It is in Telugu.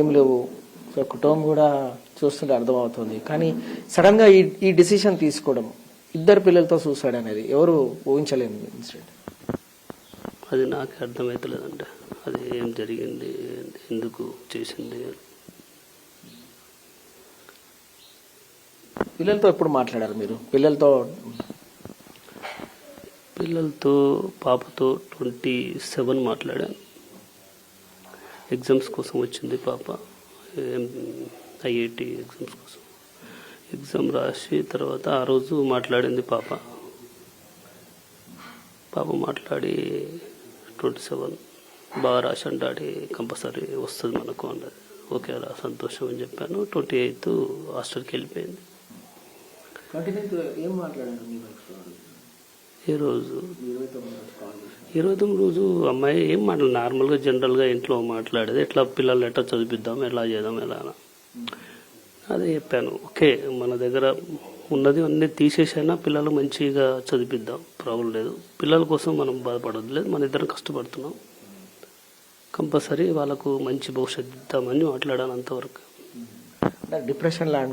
ఏం లేవు. సో కుటుంబం కూడా చూస్తుంటే అర్థమవుతుంది. కానీ సడన్గా ఈ డిసిషన్ తీసుకోవడం, ఇద్దరు పిల్లలతో సూసైడ్ అనేది ఎవరు ఊహించలేని ఇన్సిడెంట్. అది నాకు అర్థమవుతలేదండి. అది ఏం జరిగింది, ఎందుకు చేసింది. పిల్లలతో ఎప్పుడు మాట్లాడారు మీరు? పిల్లలతో పాపతో 27 మాట్లాడాను. ఎగ్జామ్స్ కోసం వచ్చింది పాప, IIT ఎగ్జామ్స్ కోసం. ఎగ్జామ్ రాసి తర్వాత ఆ రోజు మాట్లాడింది పాప మాట్లాడి 27 బాగా రాశాను డాడీ, కంపల్సరీ వస్తుంది మనకు అన్నది. ఓకే రా, సంతోషం అని చెప్పాను. 28 హాస్టల్కి వెళ్ళిపోయింది. ఏం మాట్లాడారు? ఈరోజు 29 రోజు అమ్మాయి ఏం మాట్లాడు, నార్మల్గా జనరల్గా ఇంట్లో మాట్లాడేది, ఎట్లా పిల్లలు ఎట్లా చదివిద్దాం, ఎలా చేద్దాం, ఎలా అదే చెప్పాను. ఓకే, మన దగ్గర ఉన్నది అన్నీ తీసేసైనా పిల్లలు మంచిగా చదివిద్దాం, ప్రాబ్లం లేదు. పిల్లల కోసం మనం బాధపడదు లేదు, మన ఇద్దరం కష్టపడుతున్నాం, కంపల్సరీ వాళ్ళకు మంచి భవిష్యత్తు ఇద్దామని మాట్లాడాను. అంతవరకు డిప్రెషన్ లాంటి